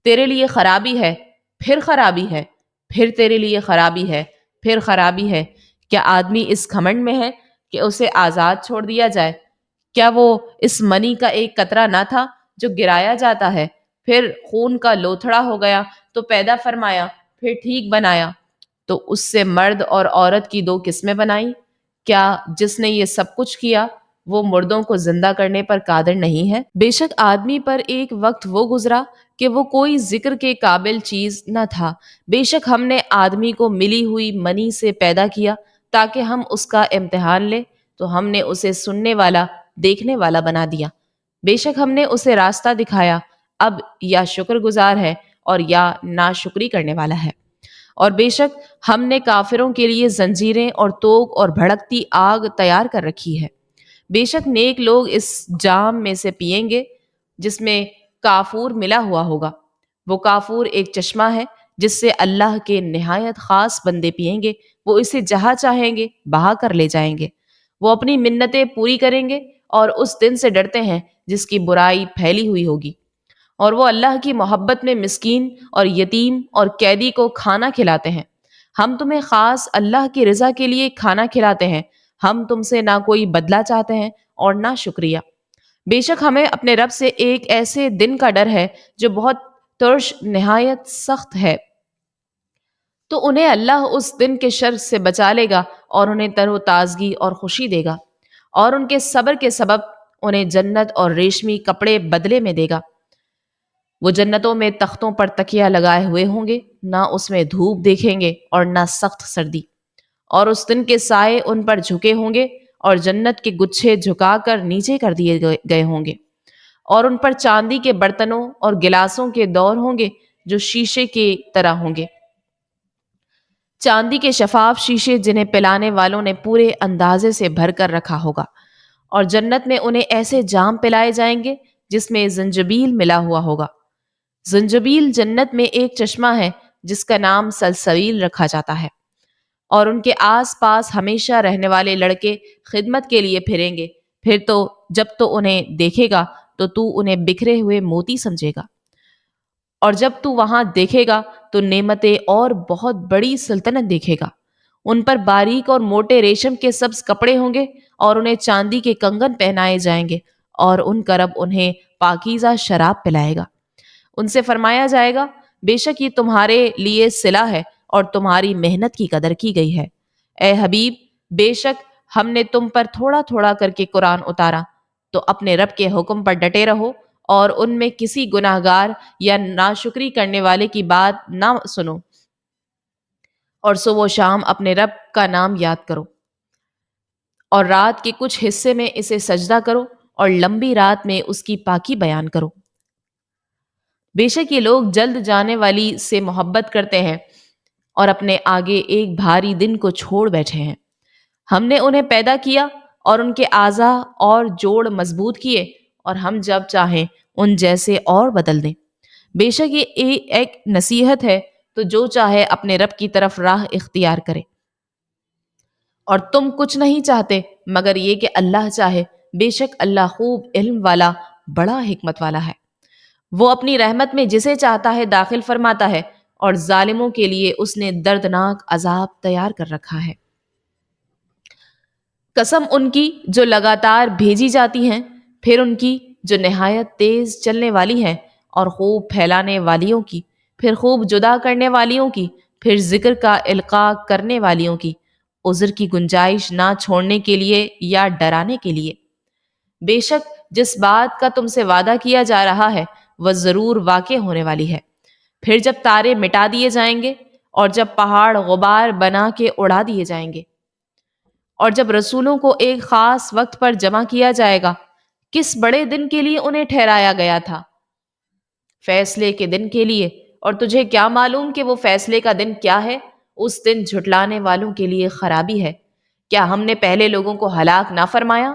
تیرے لیے خرابی ہے، پھر خرابی ہے، پھر تیرے لیے خرابی ہے، پھر خرابی ہے۔ کیا آدمی اس گھمنڈ میں ہے کہ اسے آزاد چھوڑ دیا جائے؟ کیا وہ اس منی کا ایک قطرہ نہ تھا جو گرایا جاتا ہے، پھر خون کا لوتھڑا ہو گیا تو پیدا فرمایا، پھر ٹھیک بنایا، تو اس سے مرد اور عورت کی دو قسمیں بنائیں؟ کیا جس نے یہ سب کچھ کیا وہ مردوں کو زندہ کرنے پر قادر نہیں ہے؟ بے شک آدمی پر ایک وقت وہ گزرا کہ وہ کوئی ذکر کے قابل چیز نہ تھا۔ بے شک ہم نے آدمی کو ملی ہوئی منی سے پیدا کیا تاکہ ہم اس کا امتحان لیں، تو ہم نے اسے سننے والا دیکھنے والا بنا دیا۔ بے شک ہم نے اسے راستہ دکھایا، اب یا شکر گزار ہے اور یا ناشکری کرنے والا ہے۔ اور بے شک ہم نے کافروں کے لیے زنجیریں اور توق اور بھڑکتی آگ تیار کر رکھی ہے۔ بے شک نیک لوگ اس جام میں سے پئیں گے جس میں کافور ملا ہوا ہوگا۔ وہ کافور ایک چشمہ ہے جس سے اللہ کے نہایت خاص بندے پئیں گے، وہ اسے جہاں چاہیں گے بہا کر لے جائیں گے۔ وہ اپنی منتیں پوری کریں گے اور اس دن سے ڈرتے ہیں جس کی برائی پھیلی ہوئی ہوگی۔ اور وہ اللہ کی محبت میں مسکین اور یتیم اور قیدی کو کھانا کھلاتے ہیں۔ ہم تمہیں خاص اللہ کی رضا کے لیے کھانا کھلاتے ہیں، ہم تم سے نہ کوئی بدلہ چاہتے ہیں اور نہ شکریہ۔ بے شک ہمیں اپنے رب سے ایک ایسے دن کا ڈر ہے جو بہت ترش نہایت سخت ہے، تو انہیں اللہ اس دن کے شر سے بچا لے گا اور انہیں تر و تازگی اور خوشی دے گا، اور ان کے صبر کے سبب انہیں جنت اور ریشمی کپڑے بدلے میں دے گا۔ وہ جنتوں میں تختوں پر تکیہ لگائے ہوئے ہوں گے، نہ اس میں دھوپ دیکھیں گے اور نہ سخت سردی، اور اس دن کے سائے ان پر جھکے ہوں گے اور جنت کے گچھے جھکا کر نیچے کر دیے گئے ہوں گے، اور ان پر چاندی کے برتنوں اور گلاسوں کے دور ہوں گے جو شیشے کی طرح ہوں گے، چاندی کے شفاف شیشے جنہیں پلانے والوں نے پورے اندازے سے بھر کر رکھا ہوگا، اور جنت میں انہیں ایسے جام پلائے جائیں گے جس میں زنجبیل ملا ہوا ہوگا۔ زنجبیل جنت میں ایک چشمہ ہے جس کا نام سلسبیل رکھا جاتا ہے، اور ان کے آس پاس ہمیشہ رہنے والے لڑکے خدمت کے لیے پھریں گے، پھر تو جب تو انہیں دیکھے گا تو انہیں بکھرے ہوئے موتی سمجھے گا، اور جب تو وہاں دیکھے گا تو نعمتیں اور بہت بڑی سلطنت دیکھے گا۔ ان پر باریک اور موٹے ریشم کے سبز کپڑے ہوں گے اور انہیں چاندی کے کنگن پہنائے جائیں گے، اور ان کا رب انہیں پاکیزہ شراب پلائے گا۔ ان سے فرمایا جائے گا، بے شک یہ تمہارے لیے صلہ ہے اور تمہاری محنت کی قدر کی گئی ہے۔ اے حبیب، بے شک ہم نے تم پر تھوڑا تھوڑا کر کے قرآن اتارا، تو اپنے رب کے حکم پر ڈٹے رہو اور ان میں کسی گناہ گار یا ناشکری کرنے والے کی بات نہ سنو، اور صبح و شام اپنے رب کا نام یاد کرو، اور رات کے کچھ حصے میں اسے سجدہ کرو اور لمبی رات میں اس کی پاکی بیان کرو۔ بے شک یہ لوگ جلد جانے والی سے محبت کرتے ہیں اور اپنے آگے ایک بھاری دن کو چھوڑ بیٹھے ہیں۔ ہم نے انہیں پیدا کیا اور ان کے اعضاء اور جوڑ مضبوط کیے، اور ہم جب چاہیں ان جیسے اور بدل دیں۔ بے شک یہ ایک نصیحت ہے، تو جو چاہے اپنے رب کی طرف راہ اختیار کرے، اور تم کچھ نہیں چاہتے مگر یہ کہ اللہ چاہے۔ بے شک اللہ خوب علم والا، بڑا حکمت والا ہے۔ وہ اپنی رحمت میں جسے چاہتا ہے داخل فرماتا ہے، اور ظالموں کے لیے اس نے دردناک عذاب تیار کر رکھا ہے۔ قسم ان کی جو لگاتار بھیجی جاتی ہیں، پھر ان کی جو نہایت تیز چلنے والی ہیں، اور خوب پھیلانے والیوں کی، پھر خوب جدا کرنے والیوں کی، پھر ذکر کا القاء کرنے والیوں کی، عذر کی گنجائش نہ چھوڑنے کے لیے یا ڈرانے کے لیے۔ بے شک جس بات کا تم سے وعدہ کیا جا رہا ہے وہ ضرور واقع ہونے والی ہے۔ پھر جب تارے مٹا دیے جائیں گے اور جب پہاڑ غبار بنا کے اڑا دیے جائیں گے، اور جب رسولوں کو ایک خاص وقت پر جمع کیا جائے گا، کس بڑے دن کے لیے انہیں ٹھہرایا گیا تھا، فیصلے کے دن کے لیے، اور تجھے کیا معلوم کہ وہ فیصلے کا دن کیا ہے؟ اس دن جھٹلانے والوں کے لیے خرابی ہے۔ کیا ہم نے پہلے لوگوں کو ہلاک نہ فرمایا؟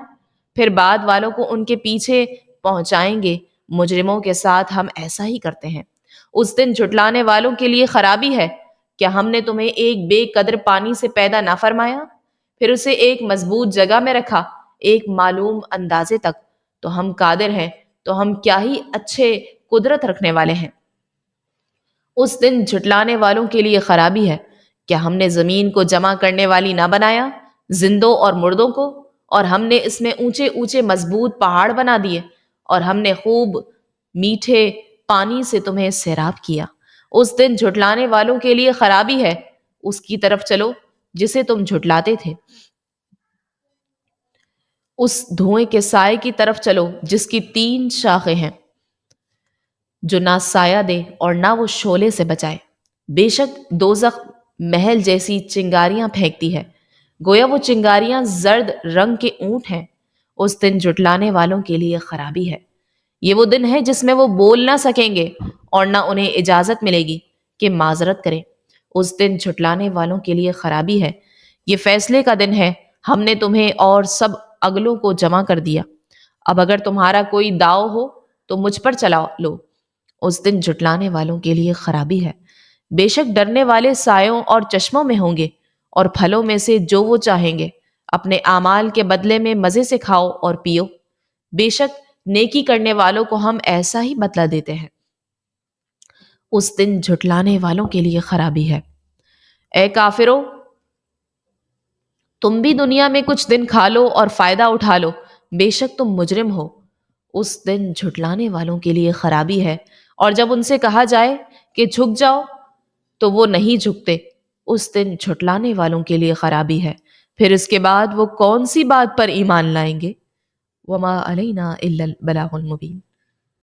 پھر بعد والوں کو ان کے پیچھے پہنچائیں گے۔ مجرموں کے ساتھ ہم ایسا ہی کرتے ہیں۔ اس دن جھٹلانے والوں کے لیے خرابی ہے۔ کیا ہم نے تمہیں ایک بے قدر پانی سے پیدا نہ فرمایا، پھر اسے ایک مضبوط جگہ میں رکھا، ایک معلوم اندازے تک؟ تو ہم قادر ہیں، تو ہم کیا ہی اچھے قدرت رکھنے والے ہیں۔ اس دن جھٹلانے والوں کے لیے خرابی ہے۔ کیا ہم نے زمین کو جمع کرنے والی نہ بنایا، زندوں اور مردوں کو؟ اور ہم نے اس میں اونچے اونچے مضبوط پہاڑ بنا دیے، اور ہم نے خوب میٹھے پانی سے تمہیں سیراب کیا۔ اس دن جھٹلانے والوں کے لیے خرابی ہے۔ اس کی طرف چلو جسے تم جھٹلاتے تھے، اس دھوئیں کے سائے کی طرف چلو جس کی 3 شاخیں ہیں، جو نہ سایہ دے اور نہ وہ شعلے سے بچائے۔ بے شک دوزخ محل جیسی چنگاریاں پھینکتی ہے، گویا وہ چنگاریاں زرد رنگ کے اونٹ ہیں۔ اس دن جھٹلانے والوں کے لیے خرابی ہے۔ یہ وہ دن ہے جس میں وہ بول نہ سکیں گے اور نہ انہیں اجازت ملے گی کہ معذرت کریں۔ اس دن جھٹلانے والوں کے لیے خرابی ہے۔ یہ فیصلے کا دن ہے۔ ہم نے تمہیں اور سب اگلوں کو جمع کر دیا۔ اب اگر تمہارا کوئی داؤ ہو تو مجھ پر چلا لو۔ اس دن جھٹلانے والوں کے لیے خرابی ہے۔ بے شک ڈرنے والے سایوں اور چشموں میں ہوں گے، اور پھلوں میں سے جو وہ چاہیں گے۔ اپنے اعمال کے بدلے میں مزے سے کھاؤ اور پیو۔ بے شک نیکی کرنے والوں کو ہم ایسا ہی بدلہ دیتے ہیں۔ اس دن جھٹلانے والوں کے لیے خرابی ہے۔ اے کافرو، تم بھی دنیا میں کچھ دن کھا لو اور فائدہ اٹھا لو، بے شک تم مجرم ہو۔ اس دن جھٹلانے والوں کے لیے خرابی ہے۔ اور جب ان سے کہا جائے کہ جھک جاؤ تو وہ نہیں جھکتے۔ اس دن جھٹلانے والوں کے لیے خرابی ہے۔ پھر اس کے بعد وہ کون سی بات پر ایمان لائیں گے؟ وما علینا الا البلاغ المبین۔